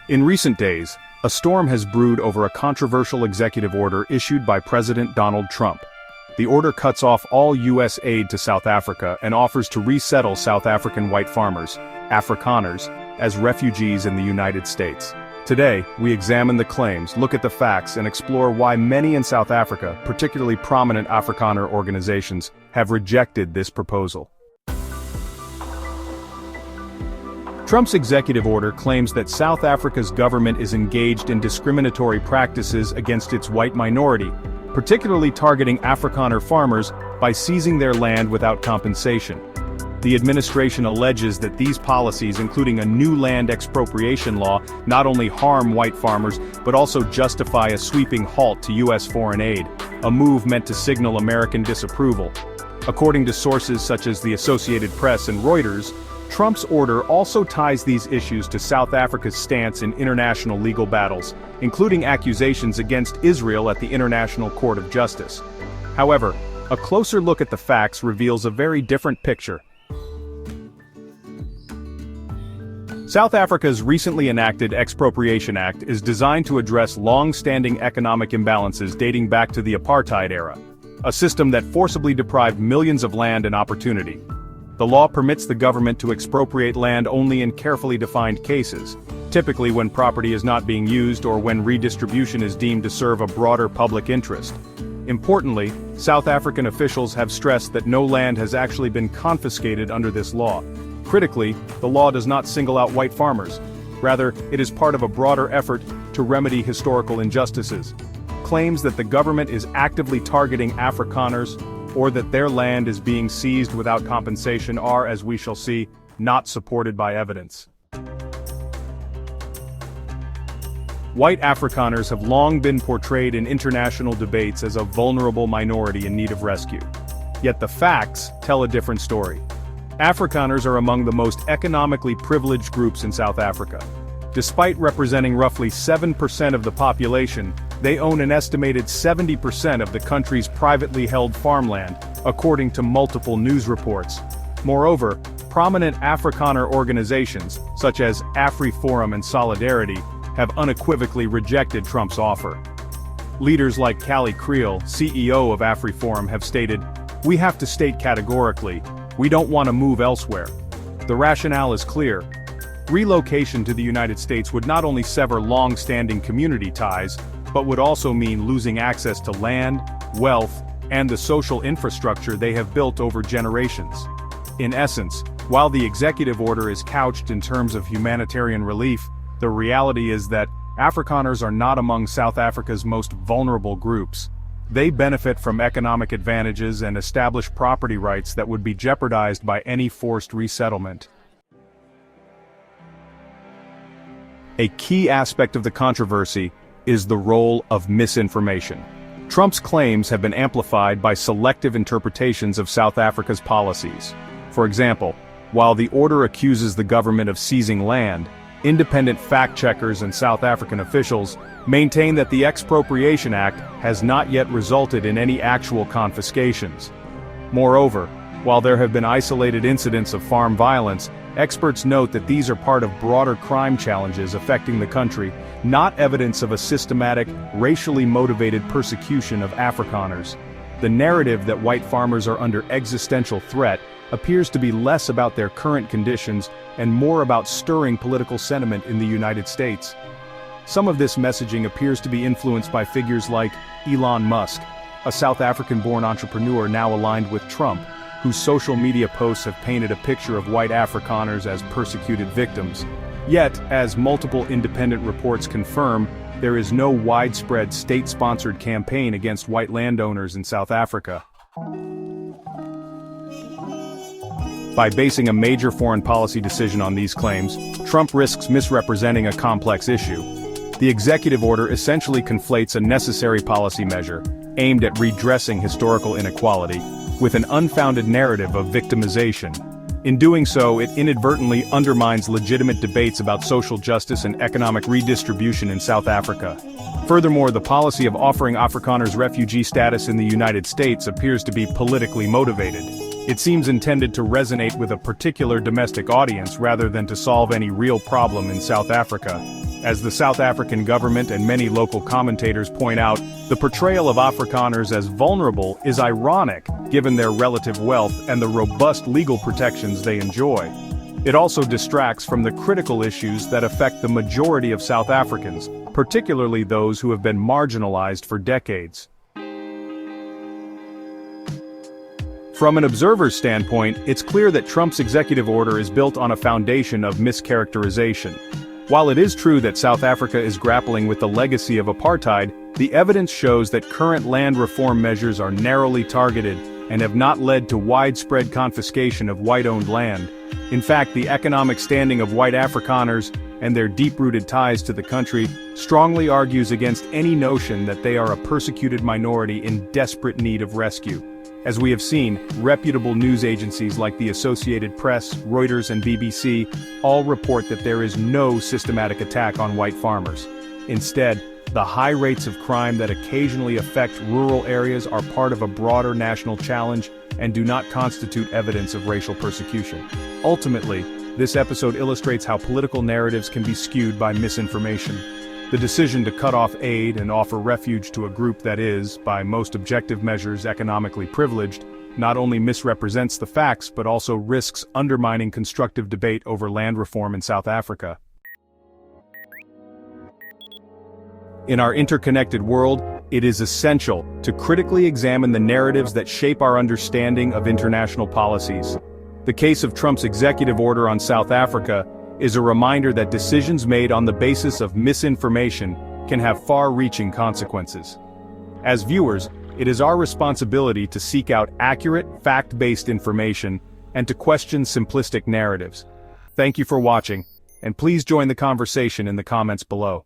In recent days, a storm has brewed over a controversial executive order issued by President Donald Trump. The order cuts off all U.S. aid to South Africa and offers to resettle South African white farmers, Afrikaners, as refugees in the United States. Today, we examine the claims, look at the facts, and explore why many in South Africa, particularly prominent Afrikaner organizations, have rejected this proposal. Trump's executive order claims that South Africa's government is engaged in discriminatory practices against its white minority, particularly targeting Afrikaner farmers by seizing their land without compensation. The administration alleges that these policies, including a new land expropriation law, not only harm white farmers but also justify a sweeping halt to U.S. foreign aid, a move meant to signal American disapproval. According to sources such as the Associated Press and Reuters, Trump's order also ties these issues to South Africa's stance in international legal battles, including accusations against Israel at the International Court of Justice. However, a closer look at the facts reveals a very different picture. South Africa's recently enacted Expropriation Act is designed to address long-standing economic imbalances dating back to the apartheid era, a system that forcibly deprived millions of land and opportunity. The law permits the government to expropriate land only in carefully defined cases, typically when property is not being used or when redistribution is deemed to serve a broader public interest. Importantly, South African officials have stressed that no land has actually been confiscated under this law. Critically, the law does not single out white farmers. Rather, it is part of a broader effort to remedy historical injustices. Claims that the government is actively targeting Afrikaners or that their land is being seized without compensation are, as we shall see, not supported by evidence. White Afrikaners have long been portrayed in international debates as a vulnerable minority in need of rescue. Yet the facts tell a different story. Afrikaners are among the most economically privileged groups in South Africa. Despite representing roughly 7% of the population, they own an estimated 70% of the country's privately held farmland, according to multiple news reports. Moreover, prominent Afrikaner organizations, such as AfriForum and Solidarity, have unequivocally rejected Trump's offer. Leaders like Callie Creel, CEO of AfriForum, have stated, "We have to state categorically, we don't want to move elsewhere." The rationale is clear. Relocation to the United States would not only sever long-standing community ties, but would also mean losing access to land, wealth, and the social infrastructure they have built over generations. In essence, while the executive order is couched in terms of humanitarian relief, the reality is that Afrikaners are not among South Africa's most vulnerable groups. They benefit from economic advantages and established property rights that would be jeopardized by any forced resettlement. A key aspect of the controversy is the role of misinformation. Trump's claims have been amplified by selective interpretations of South Africa's policies. For example, while the order accuses the government of seizing land, independent fact-checkers and South African officials maintain that the Expropriation Act has not yet resulted in any actual confiscations. Moreover, while there have been isolated incidents of farm violence, experts note that these are part of broader crime challenges affecting the country, not evidence of a systematic, racially motivated persecution of Afrikaners. The narrative that white farmers are under existential threat appears to be less about their current conditions and more about stirring political sentiment in the United States. Some of this messaging appears to be influenced by figures like Elon Musk, a South African-born entrepreneur now aligned with Trump, whose social media posts have painted a picture of white Afrikaners as persecuted victims. Yet, as multiple independent reports confirm, there is no widespread state-sponsored campaign against white landowners in South Africa. By basing a major foreign policy decision on these claims, Trump risks misrepresenting a complex issue. The executive order essentially conflates a necessary policy measure, aimed at redressing historical inequality, with an unfounded narrative of victimization. In doing so, it inadvertently undermines legitimate debates about social justice and economic redistribution in South Africa. Furthermore, the policy of offering Afrikaners refugee status in the United States appears to be politically motivated. It seems intended to resonate with a particular domestic audience rather than to solve any real problem in South Africa. As the South African government and many local commentators point out, the portrayal of Afrikaners as vulnerable is ironic given their relative wealth and the robust legal protections they enjoy. It also distracts from the critical issues that affect the majority of South Africans, particularly those who have been marginalized for decades. From an observer's standpoint, it's clear that Trump's executive order is built on a foundation of mischaracterization. While it is true that South Africa is grappling with the legacy of apartheid, the evidence shows that current land reform measures are narrowly targeted and have not led to widespread confiscation of white-owned land. In fact, the economic standing of white Afrikaners and their deep-rooted ties to the country strongly argues against any notion that they are a persecuted minority in desperate need of rescue. As we have seen, reputable news agencies like the Associated Press, Reuters and BBC all report that there is no systematic attack on white farmers. Instead, the high rates of crime that occasionally affect rural areas are part of a broader national challenge and do not constitute evidence of racial persecution. Ultimately, this episode illustrates how political narratives can be skewed by misinformation. The decision to cut off aid and offer refuge to a group that is, by most objective measures, economically privileged, not only misrepresents the facts but also risks undermining constructive debate over land reform in South Africa. In our interconnected world, it is essential to critically examine the narratives that shape our understanding of international policies. The case of Trump's executive order on South Africa is a reminder that decisions made on the basis of misinformation can have far-reaching consequences. As viewers, it is our responsibility to seek out accurate, fact-based information and to question simplistic narratives. Thank you for watching, and please join the conversation in the comments below.